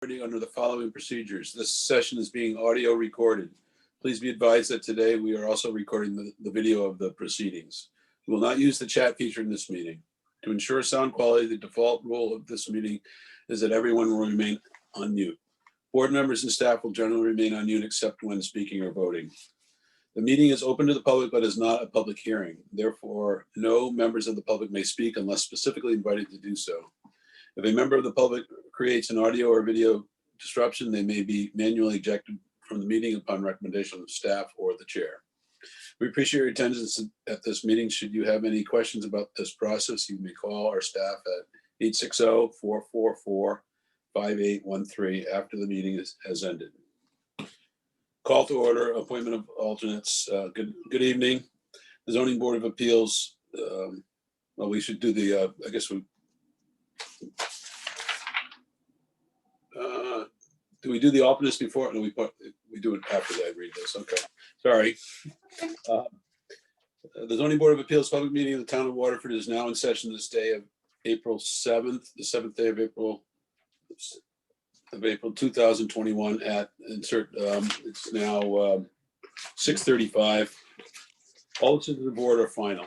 Under the following procedures. This session is being audio recorded. Please be advised that today we are also recording the video of the proceedings. We will not use the chat feature in this meeting. To ensure sound quality, the default rule of this meeting is that everyone will remain on mute. Board members and staff will generally remain on mute except when speaking or voting. The meeting is open to the public but is not a public hearing. Therefore, no members of the public may speak unless specifically invited to do so. If a member of the public creates an audio or video disruption, they may be manually ejected from the meeting upon recommendation of staff or the chair. We appreciate your attendance at this meeting. Should you have any questions about this process, you may call our staff at 860-444-5813 after the meeting has ended. Call to order, appointment of alternates. Good evening. The Zoning Board of Appeals. Well, we should do the, I guess do we do the alternates before? No, we do it after that. I read this. Okay, sorry. The Zoning Board of Appeals public meeting of the town of Waterford is now in session this day of April 7th, the 7th day of April 2021 at insert. It's now 6:35. All decisions of the board are final.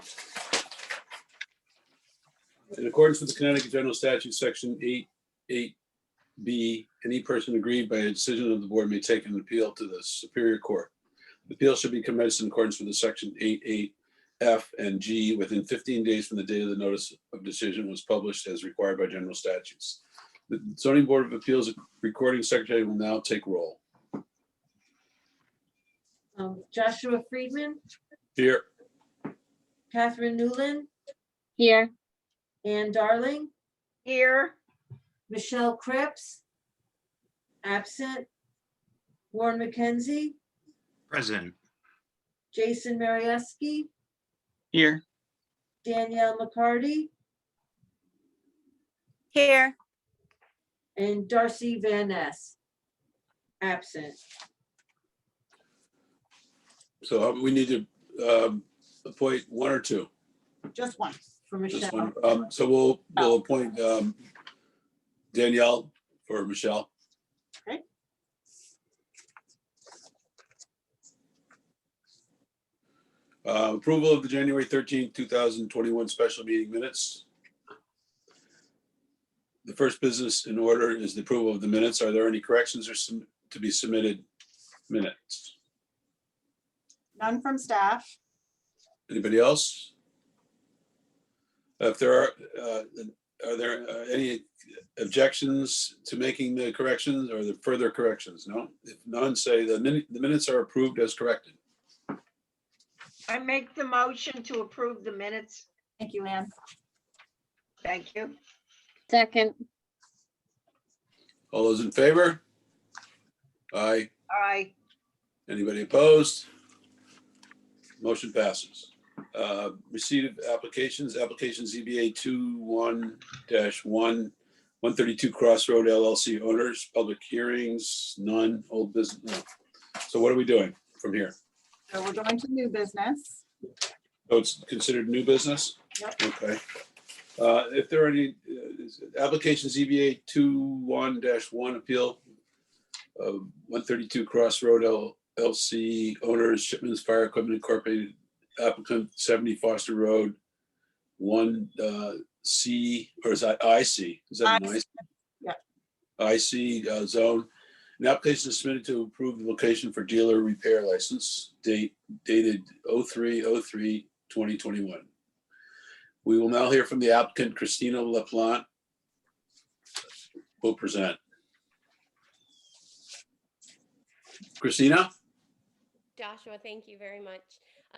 In accordance with the Connecticut General Statute, Section 8(8)B, any person aggrieved by a decision of the board may take an appeal to the Superior Court. The appeal should be commenced in accordance with the Section 8(8)F and G within 15 days from the date of the notice of decision was published as required by general statutes. The Zoning Board of Appeals recording secretary will now take roll. Joshua Friedman, Here. Catherine Newland, Here. Ann Darling, Here. Michelle Cripps, absent, Warren McKenzie, Present. Jason Marieski, Here. Danielle McCarty, Here. and Darcy Van Ness, absent. So we need to appoint one or two. Just one. For Just Michelle. one. So we'll appoint Danielle for Michelle. Okay. Approval of the January 13th, 2021 special meeting minutes. The first business in order is the approval of the minutes. Are there any corrections or to be submitted minutes? None from staff. Anybody else? If there are there any objections to making the corrections or the further corrections? No? If none, say the minutes are approved as corrected. I make the motion to approve the minutes. Thank you, Ann. Thank you. Second. All those in favor? Aye. Aye. Anybody opposed? Motion passes. Receipt of applications, application ZBA 21-1, 132 Crossroad LLC owners, public hearings, none, old business. No. So what are we doing from here? So we're going to new business. Oh, it's considered new business? Yep. Okay. If there are any application ZBA 21-1 appeal, 132 Crossroad LLC owners, Shipman's Fire Equipment Incorporated, applicant 70 Foster Road, 1C, or is that IC? Is that an IC? Yeah. IC zone. An application is submitted to approve the location for dealer repair license, dated 03/03/2021. We will now hear from the applicant, Christina LaPlante, will present. Christina? Joshua, thank you very much.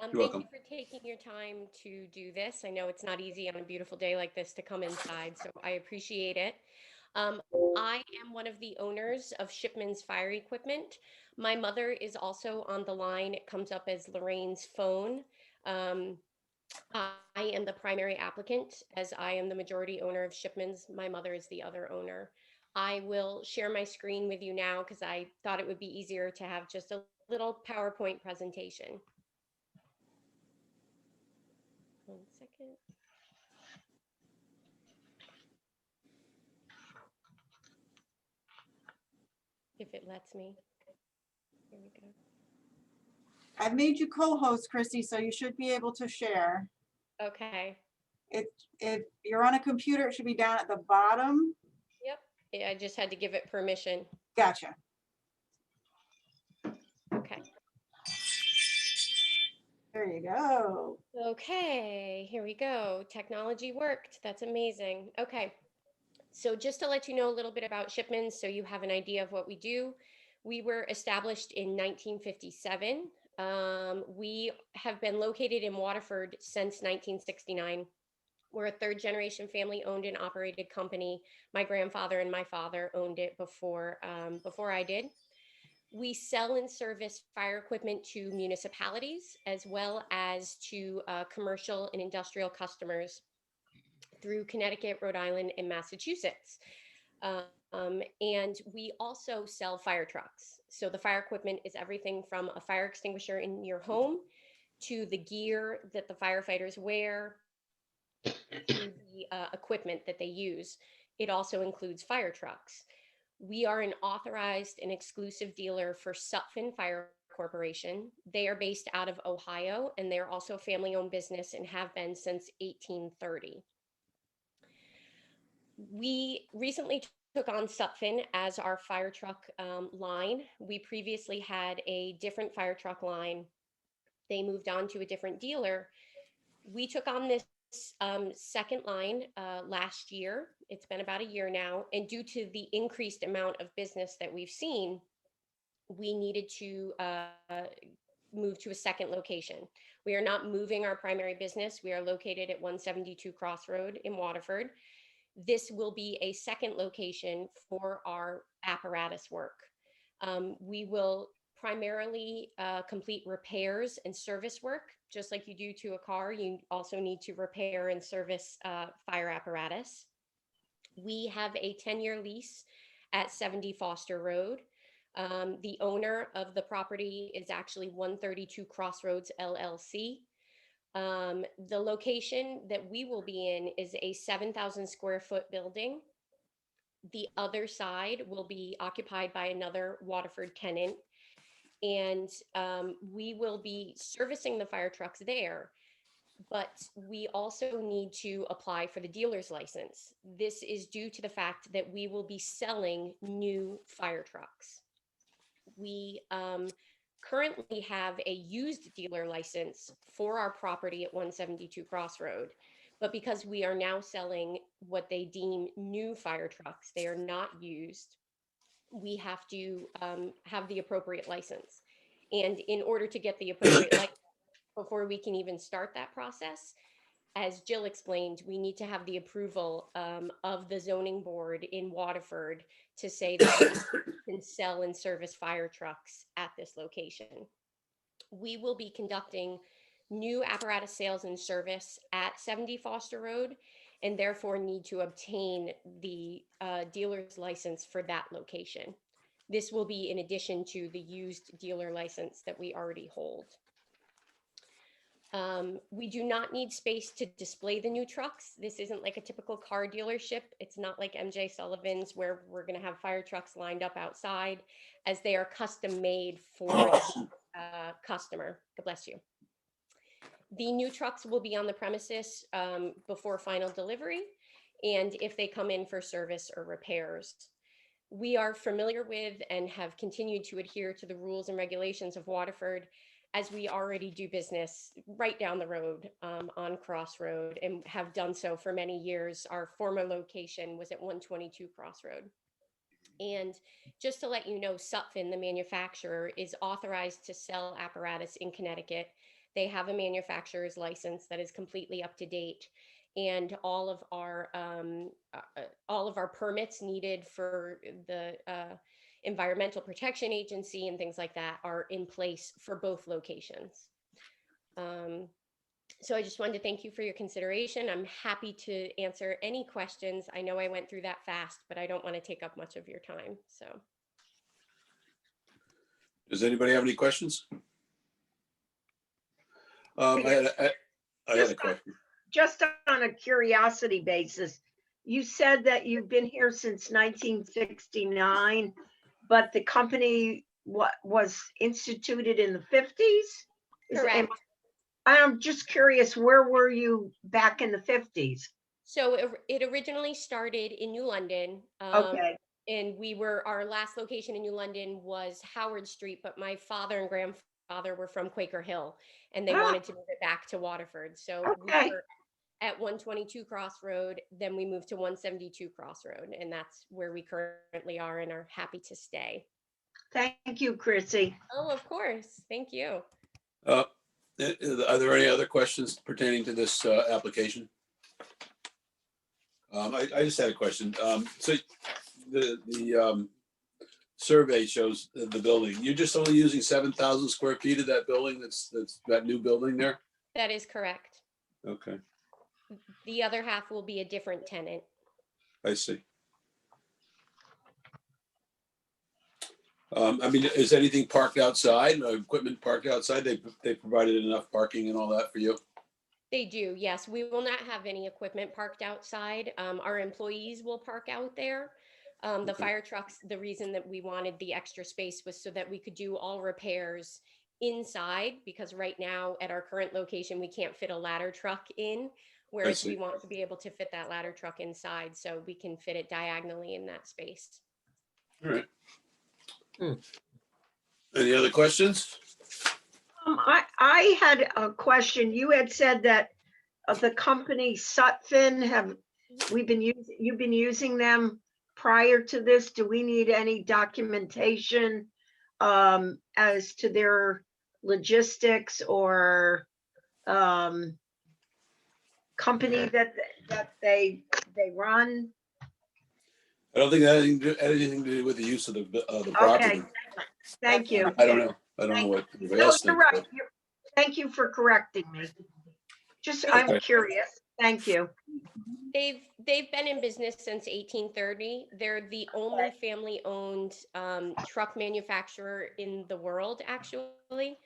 You're Thank welcome. you for taking your time to do this. I know it's not easy on a beautiful day like this to come inside, so I appreciate it. I am one of the owners of Shipman's Fire Equipment. My mother is also on the line. It comes up as Lorraine's phone. I am the primary applicant, as I am the majority owner of Shipman's. My mother is the other owner. I will share my screen with you now because I thought it would be easier to have just a little PowerPoint presentation. 1 second. if it lets me. Here we go. I've made you co-host, Christy, so you should be able to share. Okay. If you're on a computer, it should be down at the bottom. Yep. Yeah, I just had to give it permission. Gotcha. Okay. There you go. Okay, here we go. Technology worked. That's amazing. Okay. So just to let you know a little bit about Shipmans, so you have an idea of what we do. We were established in 1957. We have been located in Waterford since 1969. We're a third generation family owned and operated company. My grandfather and my father owned it before I did. We sell and service fire equipment to municipalities as well as to commercial and industrial customers through Connecticut, Rhode Island, and Massachusetts. And we also sell fire trucks. So the fire equipment is everything from a fire extinguisher in your home to the gear that the firefighters wear, to the equipment that they use. It also includes fire trucks. We are an authorized and exclusive dealer for Sutphin Fire Corporation. They are based out of Ohio, and they're also a family-owned business and have been since 1830. We recently took on Sutphin as our fire truck line. We previously had a different fire truck line. They moved on to a different dealer. We took on this second line last year. It's been about a year now. And due to the increased amount of business that we've seen, we needed to move to a second location. We are not moving our primary business. We are located at 172 Crossroad in Waterford. This will be a second location for our apparatus work. We will primarily complete repairs and service work. Just like you do to a car, you also need to repair and service fire apparatus. We have a 10-year lease at 70 Foster Road. The owner of the property is actually 132 Crossroads LLC. The location that we will be in is a 7,000 square foot building. The other side will be occupied by another Waterford tenant. And we will be servicing the fire trucks there, but we also need to apply for the dealer's license. This is due to the fact that we will be selling new fire trucks. We currently have a used dealer license for our property at 172 Crossroad, but because we are now selling what they deem new fire trucks, they are not used, we have to have the appropriate license. And in order to get the appropriate license, before we can even start that process, as Jill explained, we need to have the approval of the zoning board in Waterford to say that we can sell and service fire trucks at this location. We will be conducting new apparatus sales and service at 70 Foster Road, and therefore need to obtain the dealer's license for that location. This will be in addition to the used dealer license that we already hold. We do not need space to display the new trucks. This isn't like a typical car dealership. It's not like MJ Sullivan's where we're going to have fire trucks lined up outside, as they are custom made for the customer. God bless you. The new trucks will be on the premises before final delivery, and if they come in for service or repairs. We are familiar with and have continued to adhere to the rules and regulations of Waterford, as we already do business right down the road on Crossroad, and have done so for many years. Our former location was at 122 Crossroad. And just to let you know, Sutphin, the manufacturer, is authorized to sell apparatus in Connecticut. They have a manufacturer's license that is completely up to date, and all of our permits needed for the Environmental Protection Agency and things like that are in place for both locations. So I just wanted to thank you for your consideration. I'm happy to answer any questions. I know I went through that fast, but I don't want to take up much of your time. So, Does anybody have any questions? I had a question. Just on a curiosity basis, you said that you've been here since 1969, but the company was instituted in the 50s? Correct. I'm just curious, where were you back in the 50s? So it originally started in New London. Okay, And our last location in New London was Howard Street, but my father and grandfather were from Quaker Hill and they Ah. wanted to move it back to Waterford. So we Okay. were at 122 Crossroad, then we moved to 172 Crossroad, and that's where we currently are and are happy to stay. thank you, Chrissy. Oh, of course. Thank you. Are there any other questions pertaining to this application? I just had a question. So the survey shows the building. You're just only using 7,000 square feet of that building. That's that new building there. That is correct. Okay, The other half will be a different tenant. I see. I mean, is anything parked outside? Equipment parked outside? They provided enough parking and all that for you? They do, yes. We will not have any equipment parked outside. Our employees will park out there. The Okay. fire trucks, the reason that we wanted the extra space was so that we could do all repairs inside, because right now at our current location, we can't fit a ladder truck in, whereas see. we want to be able to fit that ladder truck inside so we can fit it diagonally in that space. All right. Any other questions? I had a question. You had said that the company Sutphin you've been using them prior to this. Do we need any documentation as to their logistics or company that they run? I don't think that had anything to do with the use of the property. Okay, thank you. I don't know. I don't know what everybody No, else you're thinks. right. Thank you for correcting me. Just, I'm Okay. curious. Thank you. They've been in business since 1830. They're the only family-owned truck manufacturer in the world, actually.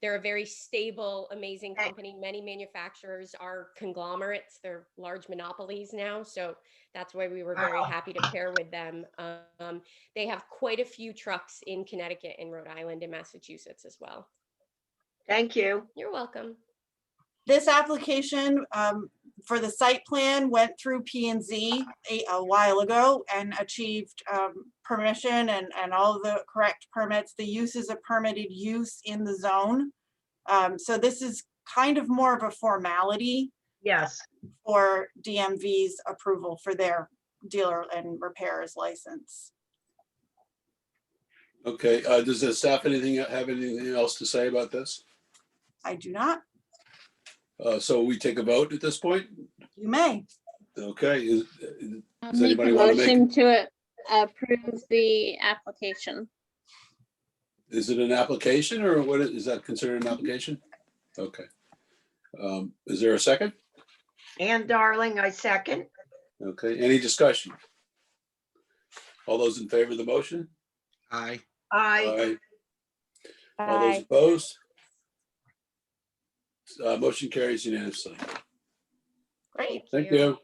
They're a very stable, amazing company. Many manufacturers are conglomerates. They're large monopolies now. So that's why we were very happy to pair with them. They have quite a few trucks in Connecticut and Rhode Island and Massachusetts as well. Thank you. You're welcome. This application for the site plan went through P&Z a while ago and achieved permission and all of the correct permits. The use is a permitted use in the zone. So this is kind of more of a formality Yes. for DMV's approval for their dealer and repairer's license. Okay, does the staff have anything else to say about this? I do not. So we take a vote at this point? You may. Okay, I'll Does make a anybody wanna make- motion to approve the application. is it an application or what is that considered an application? Okay. Is there a second? Ann Darling, I second. Okay, any discussion? All those in favor of the motion? Aye. I, All those opposed? Motion carries unanimously. Great. Thank you.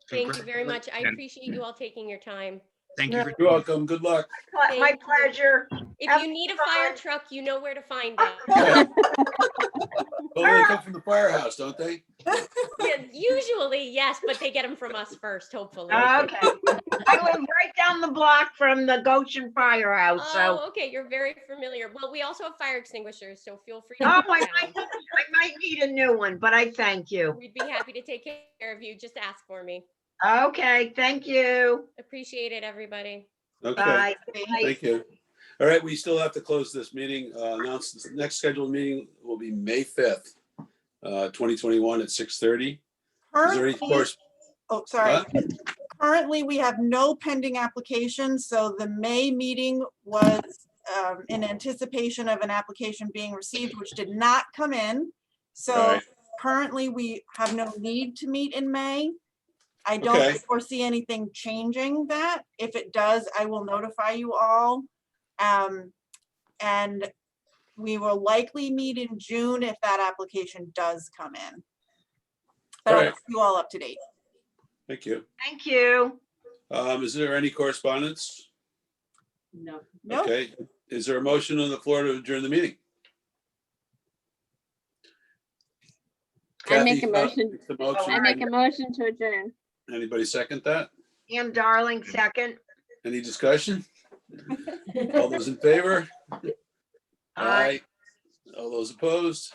Thank you very much. I Congratulations. appreciate you all taking your time. Thank you for. You're welcome. Good luck. my Thank you. pleasure. If Have you need a fun. fire truck, you know where to find us. Oh, they come from the firehouse, don't they? Yeah, usually, yes, but they get them from us first, hopefully. Okay. I live right down the block from the Goshen Firehouse, so. Oh, okay, you're very familiar. Well, we also have fire extinguishers, so feel free. Oh, to I come might, down. I might need a new one, but I thank you. We'd be happy to take care of you. Just ask for me. Okay, thank you. Appreciate it, everybody. Okay, Bye. thank you. All right, we still have to close this meeting. Announce the next scheduled meeting will be May 5th, 2021 at 6:30. Is there any course? Oh, sorry. Huh? Currently, we have no pending applications, so the May meeting was in anticipation of an application being received, which did not come in. So Right. currently, we have no need to meet in May. I Okay. don't foresee anything changing that. If it does, I will notify you all. And we will likely meet in June if that application does come in. But I'll Right. keep you all up to date. Thank you. Thank you. Is there any correspondence? No. No, Okay, is there a motion on the floor to adjourn the meeting? I make Kathy, a motion. makes the motion. I make a motion to adjourn. Anybody second that? Ann Darling, second. Any discussion? All those in favor? Aye. All those opposed?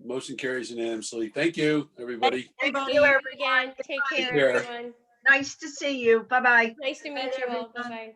Motion carries unanimously. Thank you, everybody. Thank Everybody. you, everyone. Again, take care, care. everyone. Nice to see you. Bye-bye. Nice to meet Bye, you all. everyone. Bye-bye.